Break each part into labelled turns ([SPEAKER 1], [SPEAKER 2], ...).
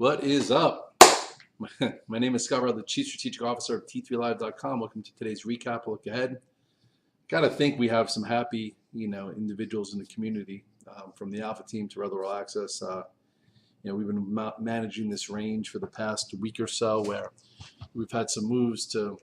[SPEAKER 1] What is up? My name is Scott Redler, the Chief Strategic Officer of T3Live.com. Welcome to today's recap, look ahead. Got to think we have some happy, individuals in the community, from the Alpha team to Redler All Access. We've been managing this range for the past week or so, where we've had some moves to,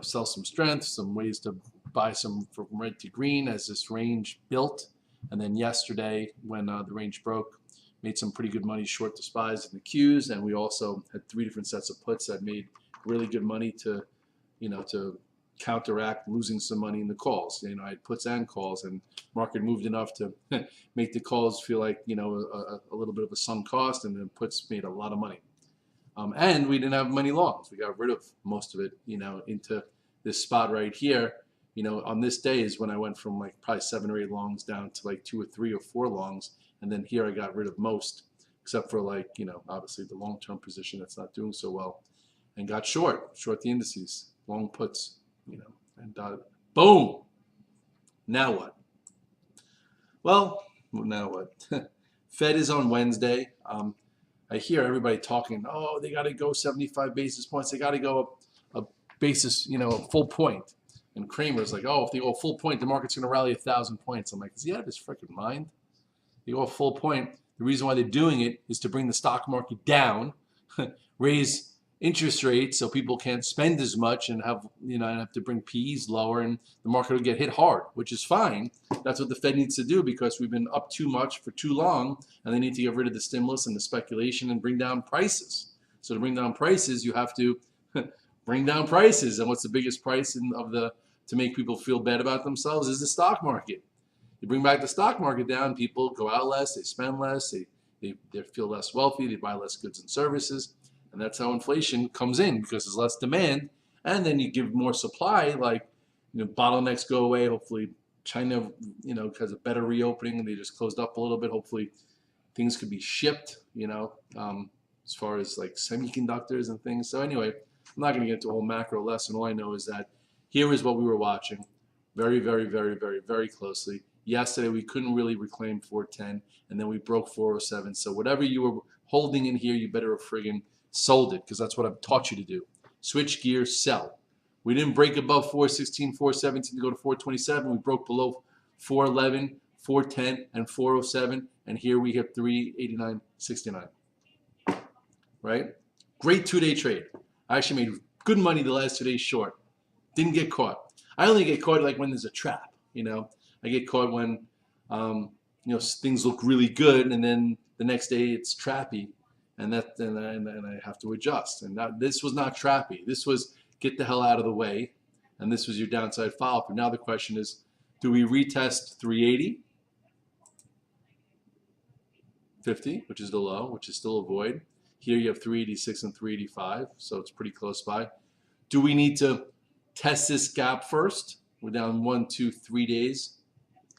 [SPEAKER 1] sell some strength, some ways to buy some from red to green as this range built. And then yesterday, when the range broke, made some pretty good money short the SPYs and the Qs, and we also had 3 different sets of puts that made really good money to counteract losing some money in the calls. I had puts and calls, and market moved enough to make the calls feel like a little bit of a sunk cost, and the puts made a lot of money. And we didn't have many longs. We got rid of most of it, into this spot right here. On this day is when I went from like probably 7 or 8 longs down to like 2 or 3 or 4 longs. And then here I got rid of most, except for obviously the long-term position that's not doing so well, and got short the indices, long puts, and boom. Now what? Well, now what? Fed is on Wednesday. I hear everybody talking, oh, they got to go 75 basis points. They got to go a basis, a full point. And Kramer's like, oh, if they go full point, the market's going to rally 1,000 points. I'm like, is he out of his freaking mind? They go a full point. The reason why they're doing it is to bring the stock market down, raise interest rates so people can't spend as much and have to bring PEs lower, and the market will get hit hard, which is fine. That's what the Fed needs to do because we've been up too much for too long, and they need to get rid of the stimulus and the speculation and bring down prices. So to bring down prices, you have to bring down prices. And what's the biggest price to make people feel bad about themselves is the stock market. You bring back the stock market down, people go out less, they spend less, they feel less wealthy, they buy less goods and services, and that's how inflation comes in because there's less demand. And then you give more supply, like bottlenecks go away. Hopefully China has a better reopening, and they just closed up a little bit. Hopefully things could be shipped, as far as like semiconductors and things. So anyway, I'm not going to get into a whole macro lesson. All I know is that here is what we were watching very, very, very, very, very closely. Yesterday, we couldn't really reclaim 410, and then we broke 407. So whatever you were holding in here, you better have friggin' sold it, because that's what I've taught you to do. Switch gears, sell. We didn't break above 416, 417 to go to 427. We broke below 411, 410, and 407, and here we hit 389.69. Right? Great 2-day trade. I actually made good money the last 2 days short. Didn't get caught. I only get caught like when there's a trap, I get caught when, things look really good, and then the next day it's trappy, and I have to adjust. And this was not trappy. This was get the hell out of the way, and this was your downside follow-up. And now the question is, do we retest 380, 50, which is the low, which is still a void? Here you have 386 and 385, so it's pretty close by. Do we need to test this gap first? We're down 1, 2, 3 days.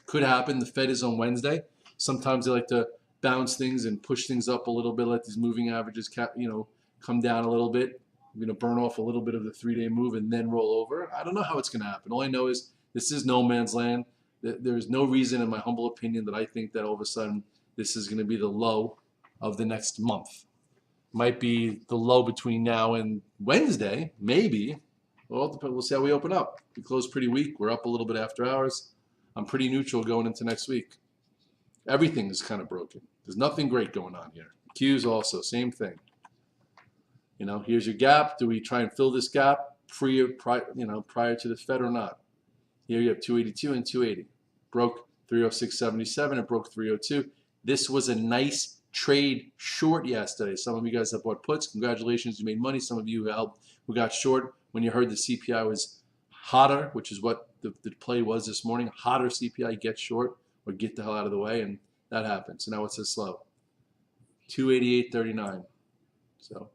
[SPEAKER 1] Could happen. The Fed is on Wednesday. Sometimes they like to bounce things and push things up a little bit, let these moving averages come down a little bit. We're going to burn off a little bit of the 3-day move and then roll over. I don't know how it's going to happen. All I know is this is no man's land. There's no reason, in my humble opinion, that I think that all of a sudden this is going to be the low of the next month. Might be the low between now and Wednesday, maybe. Well, we'll see how we open up. We closed pretty weak. We're up a little bit after hours. I'm pretty neutral going into next week. Everything is kind of broken. There's nothing great going on here. Qs also, same thing. Here's your gap. Do we try and fill this gap prior to the Fed or not? Here you have 282 and 280. Broke 306.77. It broke 302. This was a nice trade short yesterday. Some of you guys have bought puts. Congratulations, you made money. Some of you who got short when you heard the CPI was hotter, which is what the play was this morning. Hotter CPI, get short or get the hell out of the way, and that happened. So now it's this low, 288.39. So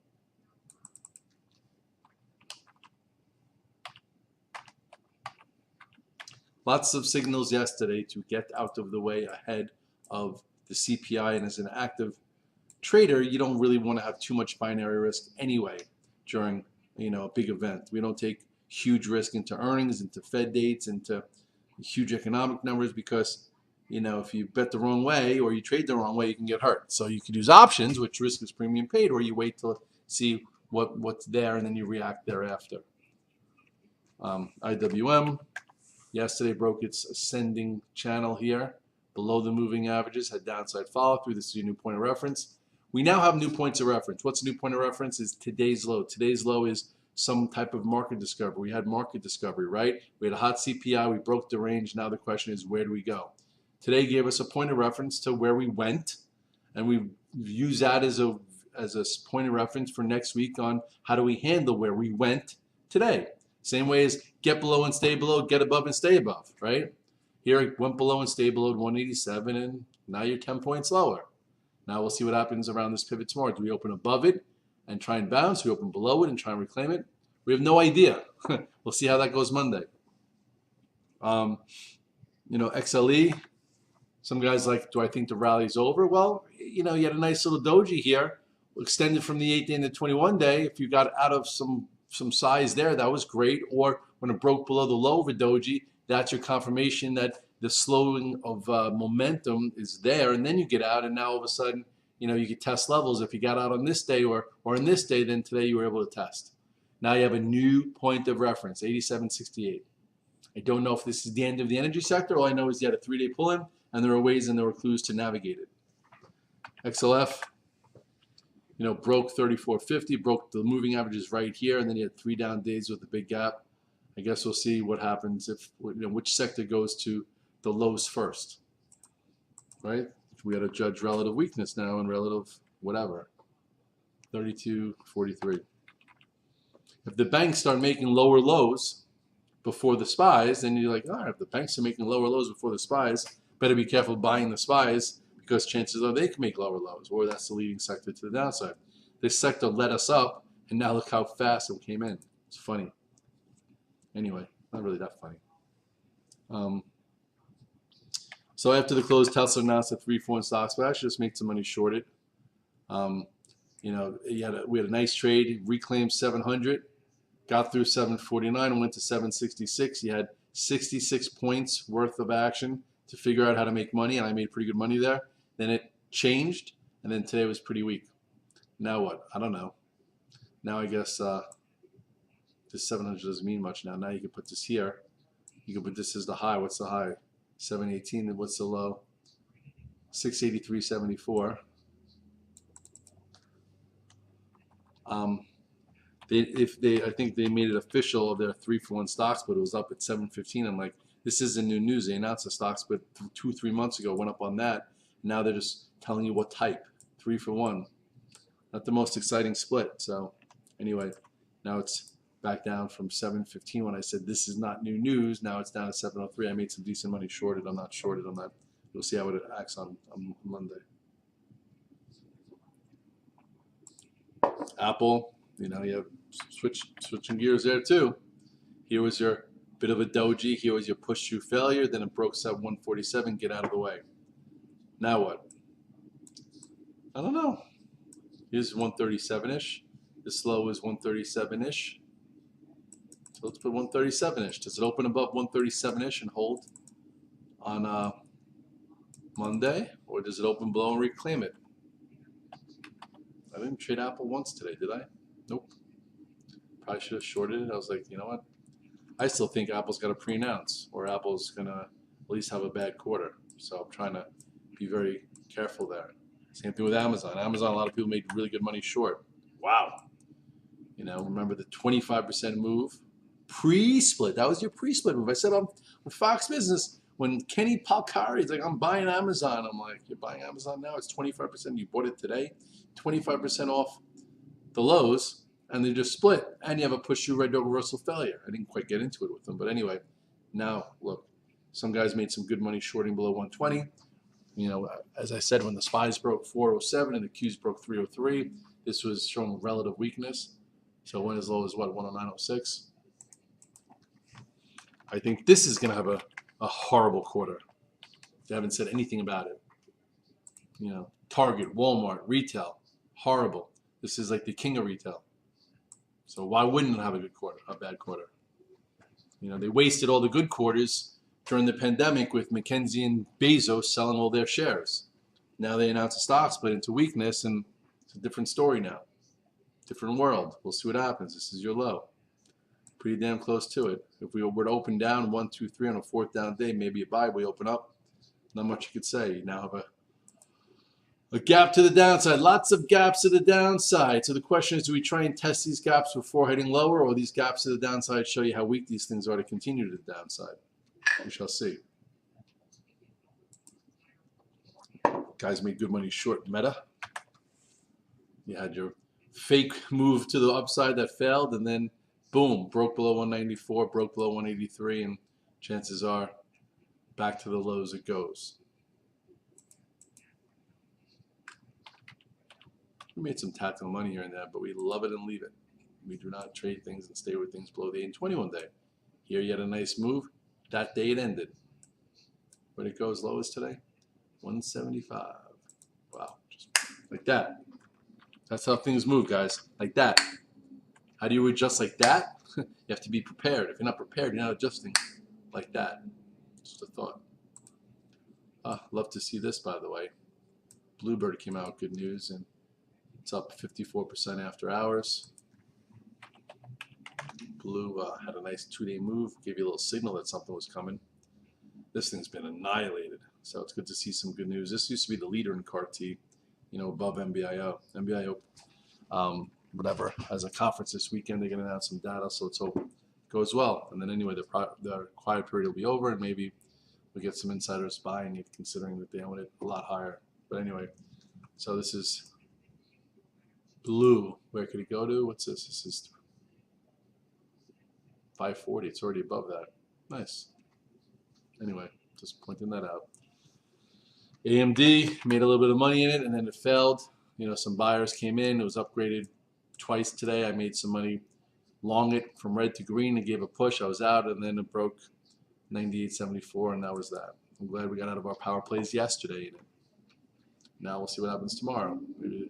[SPEAKER 1] lots of signals yesterday to get out of the way ahead of the CPI, and as an active trader, you don't really want to have too much binary risk anyway during a big event. We don't take huge risk into earnings, into Fed dates, into huge economic numbers, because if you bet the wrong way or you trade the wrong way, you can get hurt. So you could use options, which risk is premium paid, or you wait to see what's there and then you react thereafter. IWM yesterday broke its ascending channel here below the moving averages, had downside follow through. This is your new point of reference. We now have new points of reference. What's a new point of reference? Is today's low. Today's low is some type of market discovery. We had market discovery, right? We had a hot CPI. We broke the range. Now the question is, where do we go? Today gave us a point of reference to where we went, and we use that as a point of reference for next week on how do we handle where we went today. Same way as get below and stay below, get above and stay above, right? Here it went below and stayed below 187, and now you're 10 points lower. Now we'll see what happens around this pivot tomorrow. Do we open above it and try and bounce? Do we open below it and try and reclaim it? We have no idea. We'll see how that goes Monday. XLE, some guys like, do I think the rally's over? Well, you had a nice little doji here, extended from the 8-day and the 21-day. If you got out of some size there, that was great. Or when it broke below the low of a doji, that's your confirmation that the slowing of momentum is there, and then you get out, and now all of a sudden, you could test levels. If you got out on this day or on this day, then today you were able to test. Now you have a new point of reference, 87.68. I don't know if this is the end of the energy sector. All I know is you had a 3-day pull-in, and there were ways and there were clues to navigate it. XLF, broke 34.50, broke the moving averages right here, and then you had 3 down days with a big gap. I guess we'll see what happens if which sector goes to the lows first, right? We got to judge relative weakness now and relative whatever. 32.43. If the banks start making lower lows before the SPYs, then you're like, all right, if the banks are making lower lows before the SPYs, better be careful buying the SPYs because chances are they can make lower lows, or that's the leading sector to the downside. This sector led us up, and now look how fast it came in. It's funny. Anyway, not really that funny. So after the close, Tesla announced a 3-4 in stocks, but I should just make some money shorted. We had a nice trade, reclaimed 700, got through 749 and went to 766. You had 66 points worth of action to figure out how to make money, and I made pretty good money there. Then it changed, and then today was pretty weak. Now what? I don't know. Now I guess this 700 doesn't mean much now. Now you can put this here. You can put this as the high. What's the high? 718. And what's the low? 683.74. I think they made it official of their 3-for-1 stock split. It was up at 715. I'm like, this isn't new news. They announced a stock split 2-3 months ago. Went up on that. Now they're just telling you what type. 3-for-1. Not the most exciting split. So anyway, now it's back down from 715 when I said this is not new news. Now it's down to 703. I made some decent money shorted. I'm not shorted on that. We'll see how it acts on Monday. Apple, you have switching gears there too. Here was your bit of a doji. Here was your push through failure. Then it broke sub 147. Get out of the way. Now what? I don't know. Here's 137-ish. This low is 137-ish. So let's put 137-ish. Does it open above 137-ish and hold on Monday? Or does it open below and reclaim it? I didn't trade Apple once today, did I? Nope. Probably should have shorted it. I was like, you know what? I still think Apple's got to pre-announce, or Apple's going to at least have a bad quarter. So I'm trying to be very careful there. Same thing with Amazon. Amazon, a lot of people made really good money short. Wow. Remember the 25% move? Pre-split. That was your pre-split move. I said on Fox Business, when Kenny Palcari is like, I'm buying Amazon. I'm like, you're buying Amazon now? It's 25%. You bought it today? 25% off the lows, and they just split. And you have a push-through red dog reversal failure. I didn't quite get into it with them. But anyway, now, look, some guys made some good money shorting below 120. As I said, when the SPYs broke 407 and the Qs broke 303, this was showing relative weakness. So it went as low as, what, 109.06? I think this is going to have a horrible quarter. They haven't said anything about it. Target, Walmart, retail, horrible. This is like the king of retail. So why wouldn't it have a good quarter, a bad quarter? They wasted all the good quarters during the pandemic with McKinsey and Bezos selling all their shares. Now they announced a stock split into weakness, and it's a different story now. Different world. We'll see what happens. This is your low. Pretty damn close to it. If we were to open down 1, 2, 3 on a fourth down day, maybe a buy, we open up. Not much you could say. You now have a gap to the downside. Lots of gaps to the downside. So the question is, do we try and test these gaps before heading lower, or these gaps to the downside show you how weak these things are to continue to the downside? We shall see. Guys made good money short Meta. You had your fake move to the upside that failed, and then boom, broke below 194, broke below 183, and chances are back to the lows it goes. We made some tactical money here and there, but we love it and leave it. We do not trade things and stay with things below the 8 and 21 day. Here you had a nice move. That day it ended. Where'd it go as low as today? 175. Wow, just like that. That's how things move, guys. Like that. How do you adjust like that? You have to be prepared. If you're not prepared, you're not adjusting like that. Just a thought. Love to see this, by the way. Bluebird came out, good news, and it's up 54% after hours. Blue had a nice 2-day move, gave you a little signal that something was coming. This thing's been annihilated, so it's good to see some good news. This used to be the leader in CAR-T, you know, above NBIO. NBIO, whatever, has a conference this weekend. They're going to announce some data, so let's hope it goes well. And then anyway, the quiet period will be over, and maybe we'll get some insiders buying it, considering that they own it a lot higher. But anyway, so this is blue. Where could it go to? What's this? This is 540. It's already above that. Nice. Anyway, just pointing that out. AMD made a little bit of money in it, and then it failed. You know, some buyers came in. It was upgraded twice today. I made some money long it from red to green and gave a push. I was out, and then it broke 98.74, and that was that. I'm glad we got out of our power plays yesterday. Now we'll see what happens tomorrow. Maybe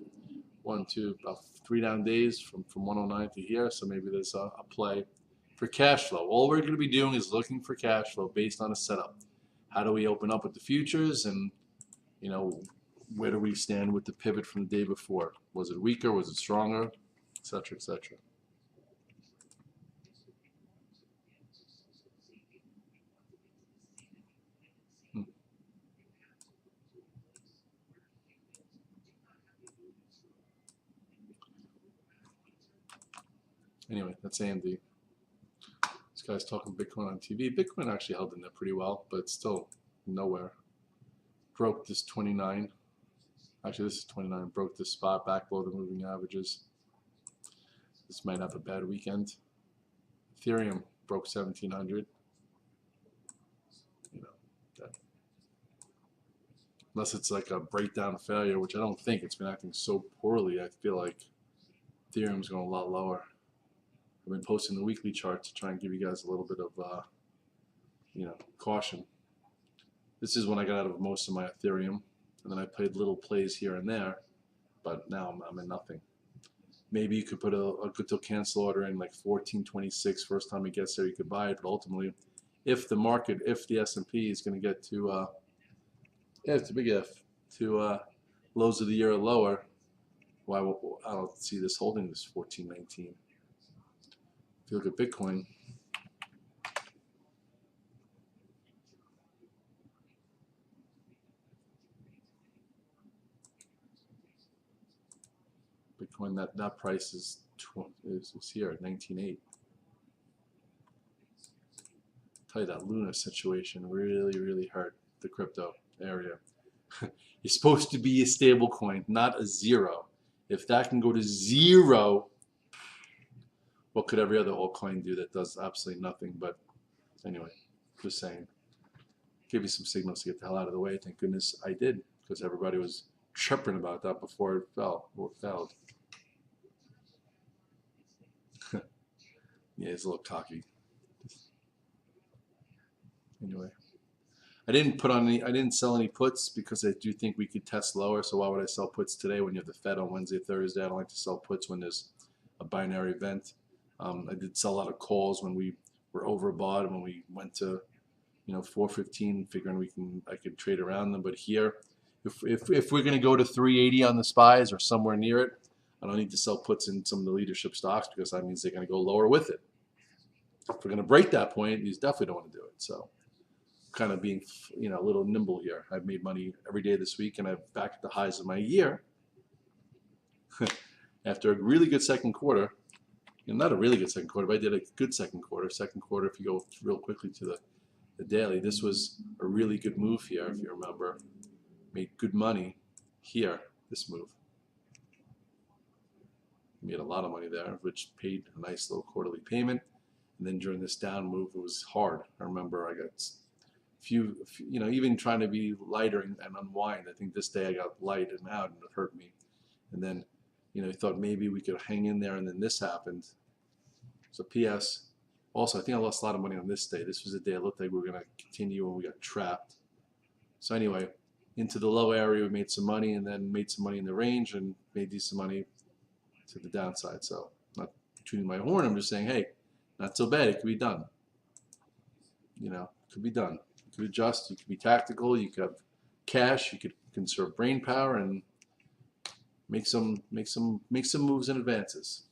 [SPEAKER 1] 1, 2, about 3 down days from 109 to here, so maybe there's a play for cash flow. All we're going to be doing is looking for cash flow based on a setup. How do we open up with the futures, and you know, where do we stand with the pivot from the day before? Was it weaker? Was it stronger? Etc. Etc. Anyway, that's AMD. This guy's talking Bitcoin on TV. Bitcoin actually held in there pretty well, but it's still nowhere. Broke this 29. Actually, this is 29. Broke this spot back below the moving averages. This might have a bad weekend. Ethereum broke 1700. You know, that, unless it's like a breakdown failure, which I don't think. It's been acting so poorly. I feel like Ethereum's going a lot lower. I've been posting the weekly chart to try and give you guys a little bit of, you know, caution. This is when I got out of most of my Ethereum, and then I played little plays here and there, but now I'm in nothing. Maybe you could put a good till cancel order in like 1426. First time it gets there, you could buy it, but ultimately, if the market, if the S&P is going to get to, yeah, it's a big if, to lows of the year or lower, why I don't see this holding this 1419. If you look at Bitcoin, that price is here at 19.8. Tell you that Luna situation really hurt the crypto area. You're supposed to be a stable coin, not a zero. If that can go to zero, what could every other altcoin do that does absolutely nothing? But anyway, just saying, give you some signals to get the hell out of the way. Thank goodness I did, because everybody was chirping about that before it fell or failed. Yeah, it's a little cocky. Anyway, I didn't sell any puts because I do think we could test lower. So why would I sell puts today when you have the Fed on Wednesday, Thursday? I don't like to sell puts when there's a binary event. I did sell a lot of calls when we were overbought and when we went to 415, figuring I could trade around them. But here, if we're going to go to 380 on the SPYs or somewhere near it, I don't need to sell puts in some of the leadership stocks because that means they're going to go lower with it. If we're going to break that point, you definitely don't want to do it. So kind of being, a little nimble here. I've made money every day this week, and I'm back at the highs of my year after a really good second quarter. Not a really good second quarter, but I did a good second quarter. Second quarter, if you go real quickly to the daily, this was a really good move here, if you remember. Made good money here, this move. Made a lot of money there, which paid a nice little quarterly payment. And then during this down move, it was hard. I remember I got few, even trying to be lighter and unwind. I think this day I got light and out, and it hurt me. And then, I thought maybe we could hang in there, and then this happened. So P.S. Also, I think I lost a lot of money on this day. This was a day it looked like we were going to continue, and we got trapped. So anyway, into the low area, we made some money, and then made some money in the range, and made decent money to the downside. So not shooting my horn. I'm just saying, hey, not so bad. It could be done. It could be done. You could adjust. You could be tactical. You could have cash. You could conserve brain power and make some moves and advances.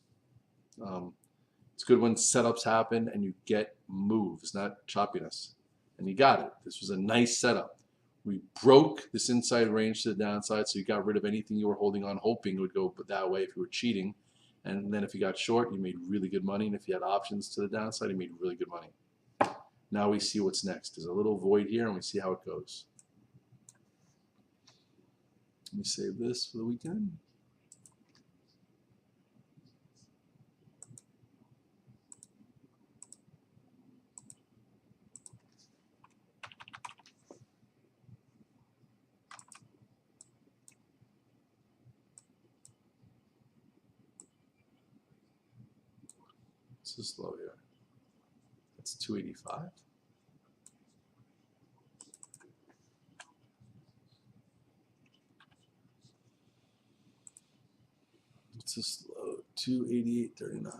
[SPEAKER 1] It's good when setups happen and you get moves, not choppiness. And you got it. This was a nice setup. We broke this inside range to the downside, so you got rid of anything you were holding on, hoping it would go that way if you were cheating. And then if you got short, you made really good money. And if you had options to the downside, you made really good money. Now we see what's next. There's a little void here, and we see how it goes. Let me save this for the weekend. This is low here. That's 285. It's just low, 288.39.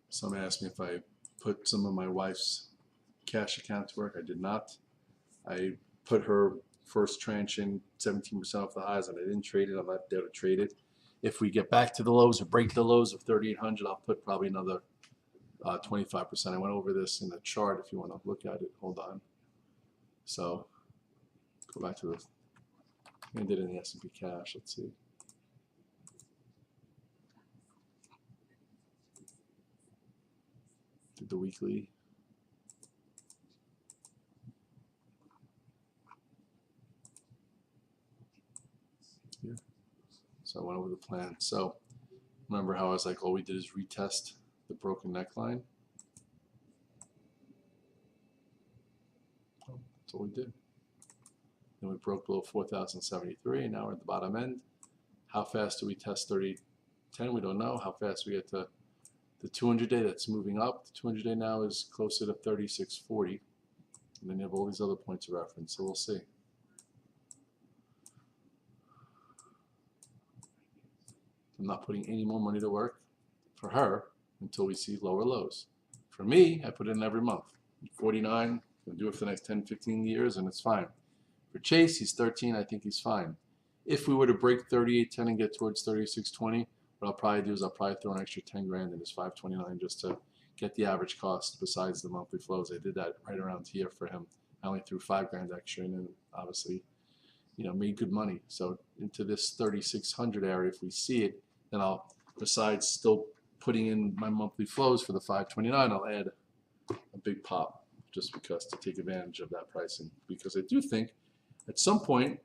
[SPEAKER 1] Someone asked me if I put some of my wife's cash account to work. I did not. I put her first tranche in 17% off the highs, and I didn't trade it. I'm not there to trade it. If we get back to the lows or break the lows of 3,800, I'll put probably another 25%. I went over this in the chart if you want to look at it. Hold on. So go back to the, I did it in the S&P cash. Let's see. Did the weekly. Here. So I went over the plan. So remember how I was like, all we did is retest the broken neckline? That's all we did. Then we broke below 4,073, and now we're at the bottom end. How fast do we test 3010? We don't know. How fast we get to the 200-day, that's moving up. The 200-day now is closer to 3640. And then you have all these other points of reference, so we'll see. I'm not putting any more money to work for her until we see lower lows. For me, I put it in every month. 49, I'll do it for the next 10, 15 years, and it's fine. For Chase, he's 13, I think he's fine. If we were to break 38.10 and get towards 36.20, what I'll probably do is I'll probably throw an extra 10 grand in his 529 just to get the average cost besides the monthly flows. I did that right around here for him. I only threw 5 grand extra in, and obviously, made good money. So into this 3,600 area, if we see it, then I'll, besides still putting in my monthly flows for the 529, I'll add a big pop just because to take advantage of that pricing. Because I do think at some point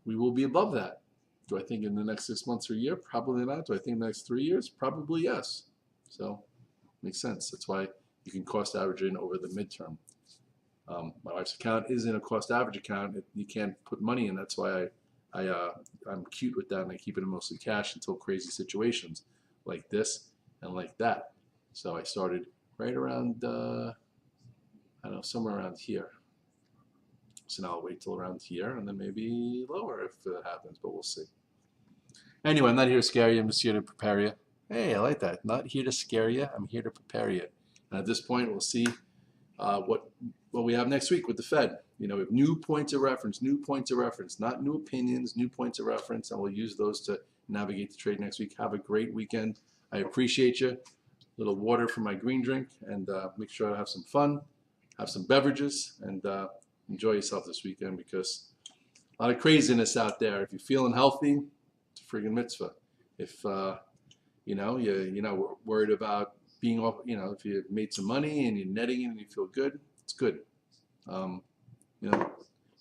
[SPEAKER 1] we will be above that. Do I think in the next 6 months or a year? Probably not. Do I think in the next 3 years? Probably yes. So makes sense. That's why you can cost average in over the midterm. My wife's account is in a cost average account. You can't put money in. That's why I'm cute with that, and I keep it in mostly cash until crazy situations like this and like that. So I started right around, I don't know, somewhere around here. So now I'll wait till around here and then maybe lower if it happens, but we'll see. Anyway, I'm not here to scare you. I'm just here to prepare you. Hey, I like that. Not here to scare you. I'm here to prepare you. And at this point, we'll see what we have next week with the Fed. We have new points of reference, not new opinions, new points of reference, and we'll use those to navigate the trade next week. Have a great weekend. I appreciate you. A little water for my green drink, and make sure to have some fun, have some beverages, and enjoy yourself this weekend because a lot of craziness out there. If you're feeling healthy, it's a friggin' mitzvah. If you're not worried about being off, if you made some money and you're netting it and you feel good, it's good. You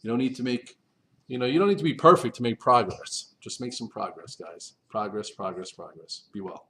[SPEAKER 1] don't need to make, you don't need to be perfect to make progress. Just make some progress, guys. Progress, progress, progress. Be well.